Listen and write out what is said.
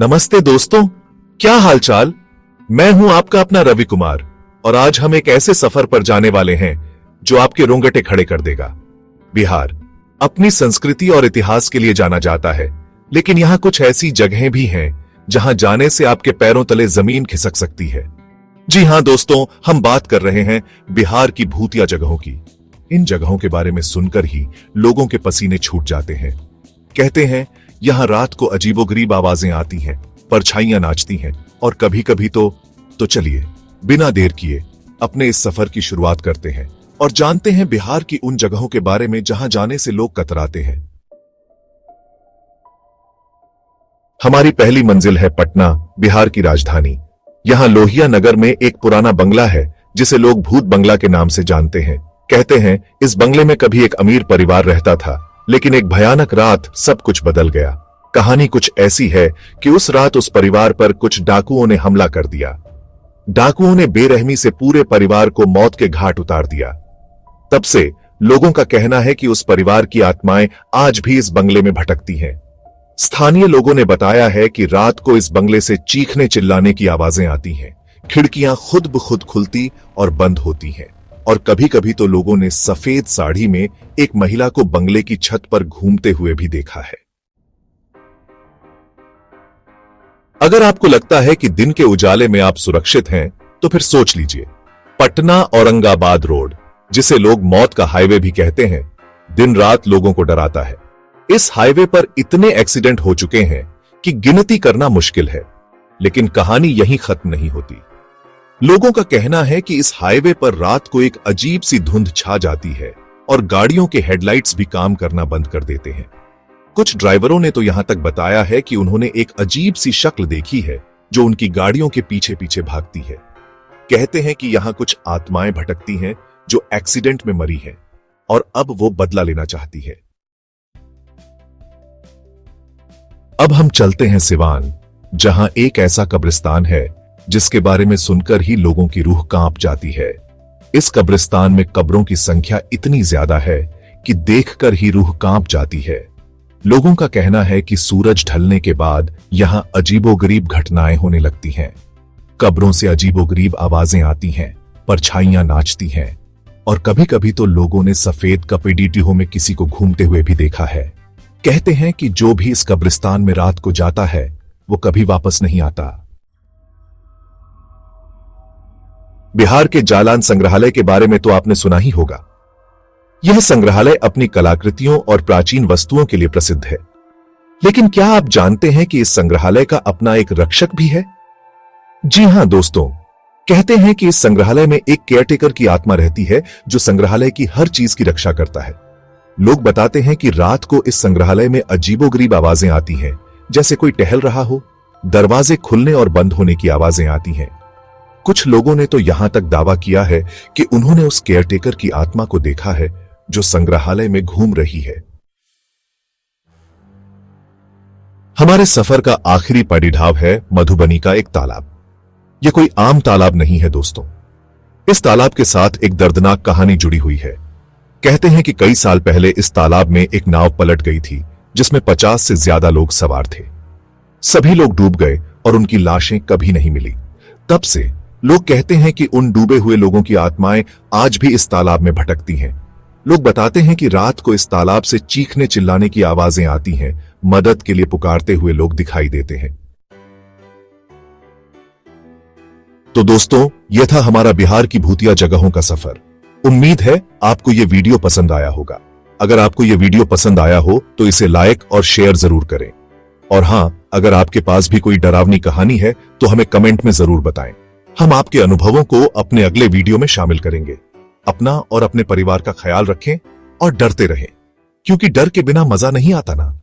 नमस्ते दोस्तों, क्या हालचाल। मैं हूं आपका अपना रवि कुमार और आज हम एक ऐसे सफर पर जाने वाले हैं जो आपके रोंगटे खड़े कर देगा। बिहार अपनी संस्कृति और इतिहास के लिए जाना जाता है, लेकिन यहां कुछ ऐसी जगहें भी हैं जहां जाने से आपके पैरों तले जमीन खिसक सकती है। जी हां दोस्तों, हम बात कर रहे हैं बिहार की भूतिया जगहों की। इन जगहों के बारे में सुनकर ही लोगों के पसीने छूट जाते हैं। कहते हैं यहां रात को अजीबोगरीब आवाजें आती हैं, परछाइयां नाचती हैं और कभी कभी तो चलिए बिना देर किए अपने इस सफर की शुरुआत करते हैं और जानते हैं बिहार की उन जगहों के बारे में जहां जाने से लोग कतराते हैं। हमारी पहली मंजिल है पटना, बिहार की राजधानी। यहां लोहिया नगर में एक पुराना बंगला है जिसे लोग भूत बंगला के नाम से जानते हैं। कहते हैं इस बंगले में कभी एक अमीर परिवार रहता था, लेकिन एक भयानक रात सब कुछ बदल गया। कहानी कुछ ऐसी है कि उस रात उस परिवार पर कुछ डाकुओं ने हमला कर दिया। डाकुओं ने बेरहमी से पूरे परिवार को मौत के घाट उतार दिया। तब से लोगों का कहना है कि उस परिवार की आत्माएं आज भी इस बंगले में भटकती हैं। स्थानीय लोगों ने बताया है कि रात को इस बंगले से चीखने चिल्लाने की आवाजें आती हैं, खिड़कियां खुद ब खुद खुलती और बंद होती हैं, और कभी कभी तो लोगों ने सफेद साड़ी में एक महिला को बंगले की छत पर घूमते हुए भी देखा है। अगर आपको लगता है कि दिन के उजाले में आप सुरक्षित हैं, तो फिर सोच लीजिए। पटना औरंगाबाद रोड, जिसे लोग मौत का हाईवे भी कहते हैं, दिन रात लोगों को डराता है। इस हाईवे पर इतने एक्सीडेंट हो चुके हैं कि गिनती करना मुश्किल है, लेकिन कहानी यहीं खत्म नहीं होती। लोगों का कहना है कि इस हाईवे पर रात को एक अजीब सी धुंध छा जाती है और गाड़ियों के हेडलाइट्स भी काम करना बंद कर देते हैं। कुछ ड्राइवरों ने तो यहां तक बताया है कि उन्होंने एक अजीब सी शक्ल देखी है जो उनकी गाड़ियों के पीछे पीछे भागती है। कहते हैं कि यहां कुछ आत्माएं भटकती हैं जो एक्सीडेंट में मरी हैं और अब वो बदला लेना चाहती है। अब हम चलते हैं सिवान, जहां एक ऐसा कब्रिस्तान है जिसके बारे में सुनकर ही लोगों की रूह कांप जाती है। इस कब्रिस्तान में कब्रों की संख्या इतनी ज्यादा है कि देखकर ही रूह कांप जाती है। लोगों का कहना है कि सूरज ढलने के बाद यहां अजीबोगरीब घटनाएं होने लगती हैं। कब्रों से अजीबोगरीब आवाजें आती हैं, परछाइयां नाचती हैं, और कभी कभी तो लोगों ने सफेद कपड़ीटीहों में किसी को घूमते हुए भी देखा है। कहते हैं कि जो भी इस कब्रिस्तान में रात को जाता है वो कभी वापस नहीं आता। बिहार के जालान संग्रहालय के बारे में तो आपने सुना ही होगा। यह संग्रहालय अपनी कलाकृतियों और प्राचीन वस्तुओं के लिए प्रसिद्ध है, लेकिन क्या आप जानते हैं कि इस संग्रहालय का अपना एक रक्षक भी है? जी हां दोस्तों, कहते हैं कि इस संग्रहालय में एक केयरटेकर की आत्मा रहती है जो संग्रहालय की हर चीज की रक्षा करता है। लोग बताते हैं कि रात को इस संग्रहालय में अजीबोगरीब आवाजें आती हैं, जैसे कोई टहल रहा हो। दरवाजे खुलने और बंद होने की आवाजें आती हैं। कुछ लोगों ने तो यहां तक दावा किया है कि उन्होंने उस केयरटेकर की आत्मा को देखा है जो संग्रहालय में घूम रही है। हमारे सफर का आखिरी पड़ाव है मधुबनी का एक तालाब। यह कोई आम तालाब नहीं है दोस्तों। इस तालाब के साथ एक दर्दनाक कहानी जुड़ी हुई है। कहते हैं कि कई साल पहले इस तालाब में एक नाव पलट गई थी जिसमें 50 से ज्यादा लोग सवार थे। सभी लोग डूब गए और उनकी लाशें कभी नहीं मिली। तब से लोग कहते हैं कि उन डूबे हुए लोगों की आत्माएं आज भी इस तालाब में भटकती हैं। लोग बताते हैं कि रात को इस तालाब से चीखने चिल्लाने की आवाजें आती हैं, मदद के लिए पुकारते हुए लोग दिखाई देते हैं। तो दोस्तों, यह था हमारा बिहार की भूतिया जगहों का सफर। उम्मीद है आपको यह वीडियो पसंद आया होगा। अगर आपको यह वीडियो पसंद आया हो तो इसे लाइक और शेयर जरूर करें। और हां, अगर आपके पास भी कोई डरावनी कहानी है तो हमें कमेंट में जरूर बताएं। हम आपके अनुभवों को अपने अगले वीडियो में शामिल करेंगे। अपना और अपने परिवार का ख्याल रखें और डरते रहें, क्योंकि डर के बिना मजा नहीं आता ना।